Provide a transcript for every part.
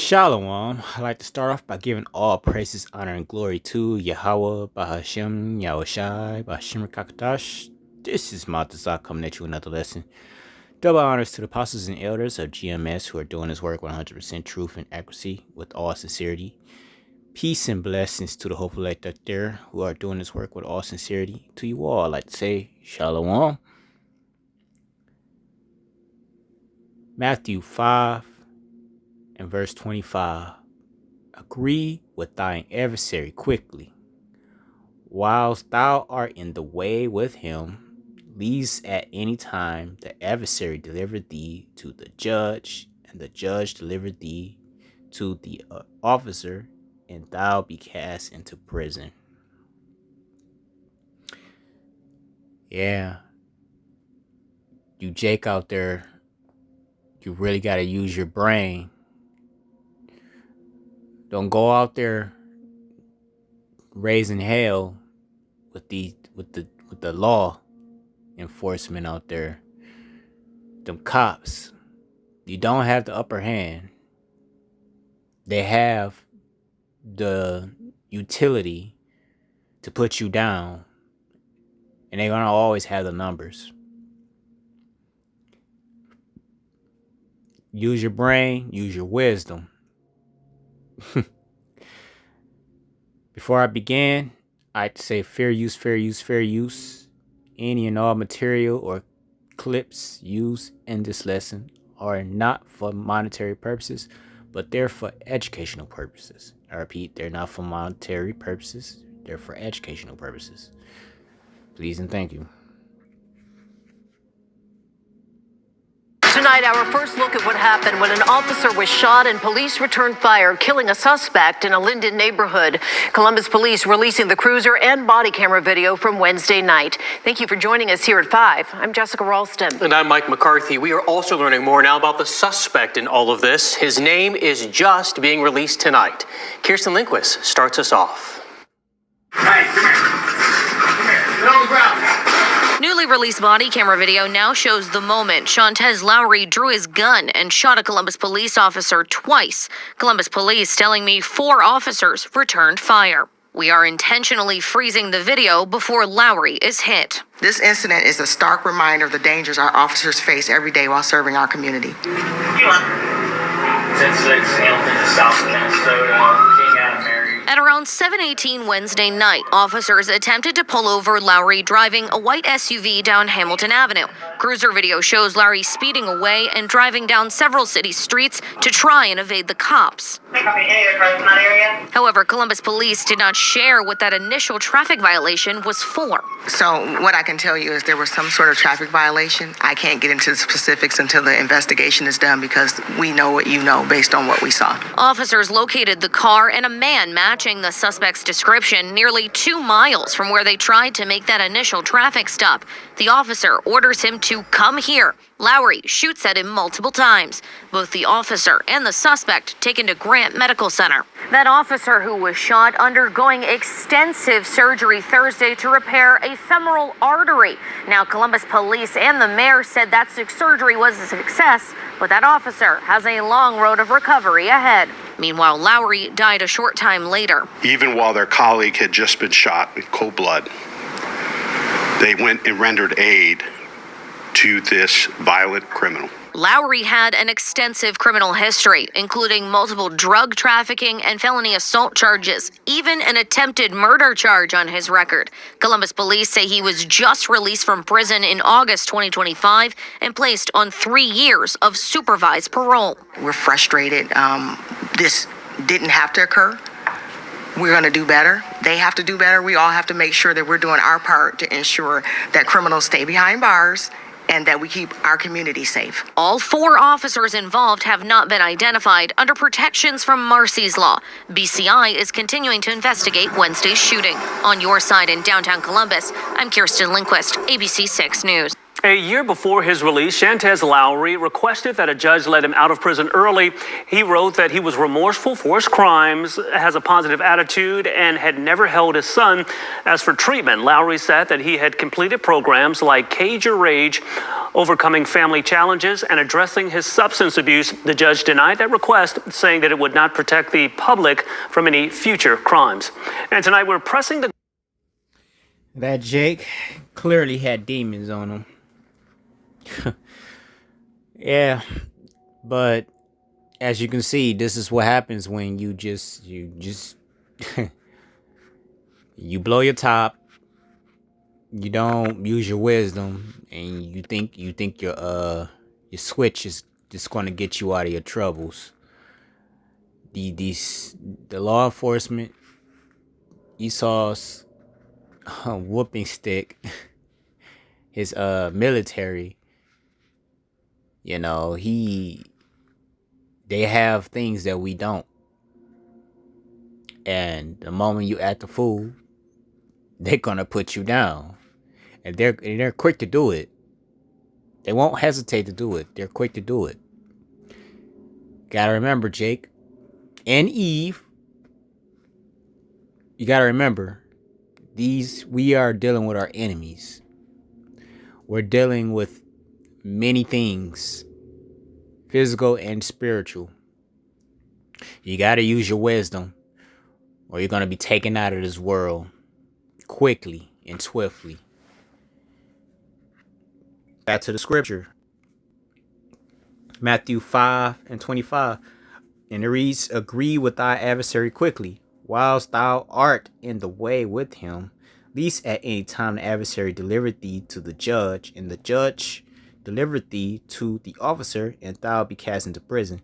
Shalom. I'd like to start off by giving all praises, honor, and glory to Yahweh, Bahashem, Yahushai, Bahashem Kakadash. This is Maltazar coming at you with another lesson. Double honors to the apostles and elders of GMS who are doing this work with 100% truth and accuracy with all sincerity. Peace and blessings to the hopeful elect out there who are doing this work with all sincerity. To you all, I'd like to say Shalom. Matthew 5 and verse 25. Agree with thine adversary quickly, whilst thou art in the way with him, lest at any time the adversary deliver thee to the judge, and the judge deliver thee to the officer, and thou be cast into prison. Yeah, you Jake out there, you really got to use your brain. Don't go out there raising hell with the law enforcement out there. Them cops, you don't have the upper hand. They have the utility to put you down, and they're gonna always have the numbers. Use your brain, use your wisdom. Before I begin, I'd say fair use, fair use, fair use. Any and all material or clips used in this lesson are not for monetary purposes, but they're for educational purposes. I repeat, they're not for monetary purposes, they're for educational purposes. Please and thank you. Tonight, our first look at what happened when an officer was shot and police returned fire, killing a suspect in a Linden neighborhood. Columbus police releasing the cruiser and body camera video from Wednesday night. Thank you for joining us here at 5. I'm Jessica Ralston. And I'm Mike McCarthy. We are also learning more now about the suspect in all of this. His name is just being released tonight. Kirsten Lindquist starts us off. Hey, come here. Come here. Get on the ground. Newly released body camera video now shows the moment Shantez Lowry drew his gun and shot a Columbus police officer twice. Columbus police telling me 4 officers returned fire. We are intentionally freezing the video before Lowry is hit. This incident is a stark reminder of the dangers our officers face every day while serving our community. Since 6 Hamilton to South Minnesota, King Adam Mary. At around 7:18 Wednesday night, officers attempted to pull over Lowry driving a white SUV down Hamilton Avenue. Cruiser video shows Lowry speeding away and driving down several city streets to try and evade the cops. However, Columbus police did not share what that initial traffic violation was for. So what I can tell you is there was some sort of traffic violation. I can't get into the specifics until the investigation is done because we know what you know based on what we saw. Officers located the car and a man matching the suspect's description nearly 2 miles from where they tried to make that initial traffic stop. The officer orders him to come here. Lowry shoots at him multiple times. Both the officer and the suspect taken to Grant Medical Center. That officer who was shot undergoing extensive surgery Thursday to repair a femoral artery. Now, Columbus police and the mayor said that surgery was a success, but that officer has a long road of recovery ahead. Meanwhile, Lowry died a short time later. Even while their colleague had just been shot in cold blood, they went and rendered aid to this violent criminal. Lowry had an extensive criminal history, including multiple drug trafficking and felony assault charges, even an attempted murder charge on his record. Columbus police say he was just released from prison in August 2025 and placed on 3 years of supervised parole. We're frustrated. This didn't have to occur. We're going to do better. They have to do better. We all have to make sure that we're doing our part to ensure that criminals stay behind bars and that we keep our community safe. All 4 officers involved have not been identified under protections from Marcy's Law. BCI is continuing to investigate Wednesday's shooting. On your side in downtown Columbus, I'm Kirsten Lindquist, ABC 6 News. A year before his release, Shantez Lowry requested that a judge let him out of prison early. He wrote that he was remorseful for his crimes, has a positive attitude, and had never held his son. As for treatment, Lowry said that he had completed programs like Cage Your Rage, overcoming family challenges and addressing his substance abuse. The judge denied that request, saying that it would not protect the public from any future crimes. And tonight we're pressing the... That Jake clearly had demons on him. Yeah, but as you can see, this is what happens when you just you blow your top. You don't use your wisdom, and you think your switch is just going to get you out of your troubles. The law enforcement, Esau's whooping stick, his military, you know, they have things that we don't. And the moment you act a fool, they're gonna put you down. And they're quick to do it. They won't hesitate to do it. They're quick to do it. Gotta remember, Jake and Eve, you gotta remember, we are dealing with our enemies. We're dealing with many things, physical and spiritual. You gotta use your wisdom, or you're gonna be taken out of this world quickly and swiftly. Back to the scripture. Matthew 5:25. And it reads, agree with thy adversary quickly, whilst thou art in the way with him, lest at any time the adversary deliver thee to the judge, and the judge deliver thee to the officer, and thou be cast into prison.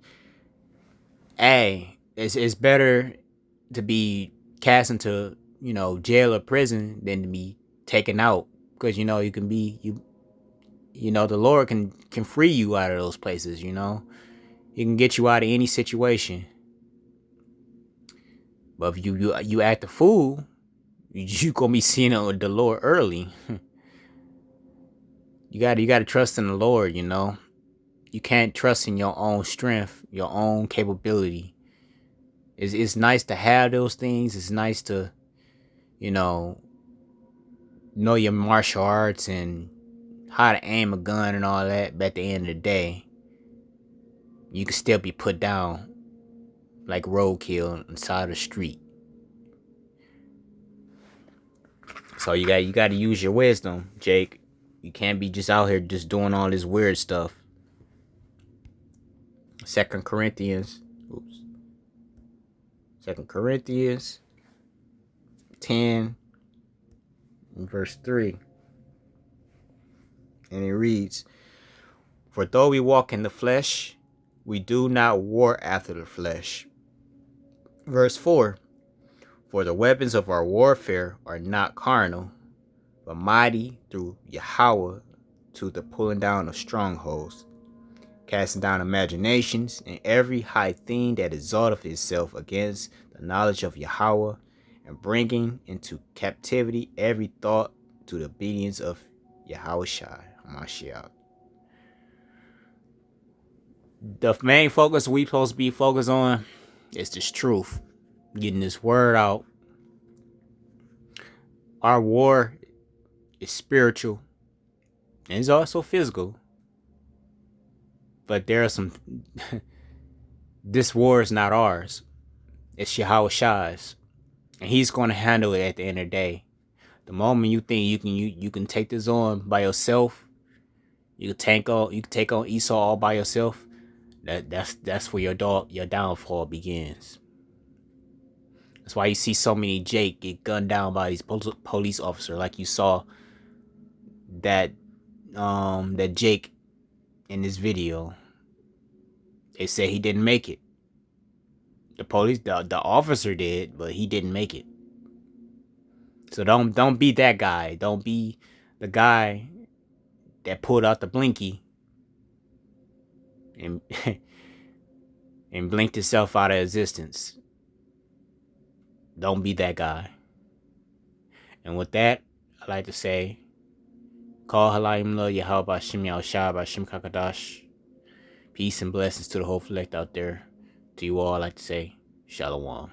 Hey, it's better to be cast into, jail or prison than to be taken out, because you can be the Lord can free you out of those places. He can get you out of any situation. But if you act a fool, you gonna be seeing the Lord early. You gotta trust in the Lord. You can't trust in your own strength, your own capability. It's nice to have those things. It's nice to know your martial arts and how to aim a gun and all that. But at the end of the day, you can still be put down like roadkill inside the street. So you got to use your wisdom, Jake. You can't be just out here just doing all this weird stuff. 2 Corinthians 10 verse 3. And it reads, for though we walk in the flesh, we do not war after the flesh. Verse 4. For the weapons of our warfare are not carnal, but mighty through Yahweh to the pulling down of strongholds, casting down imaginations and every high thing that exalteth itself against the knowledge of Yahweh, and bringing into captivity every thought to the obedience of Yahweh Mashiach. The main focus we supposed to be focused on is this truth, getting this word out. Our war is spiritual and it's also physical, but there are some this war is not ours. It's Yahweh Shai's, and he's going to handle it at the end of the day. The moment you think you can take this on by yourself, you can take on Esau all by yourself. That's where your downfall begins. That's why you see so many Jake get gunned down by these police officers, like you saw that Jake in this video. They said he didn't make it. The officer did, but he didn't make it. So don't be that guy. Don't be the guy that pulled out the blinky and and blinked itself out of existence. Don't be that guy. And with that, I like to say, Call Halayim Lo Yahweh Bashim Yahushua Bashim Kakadash. Peace and blessings to the whole select out there. To you all, I like to say, Shalom.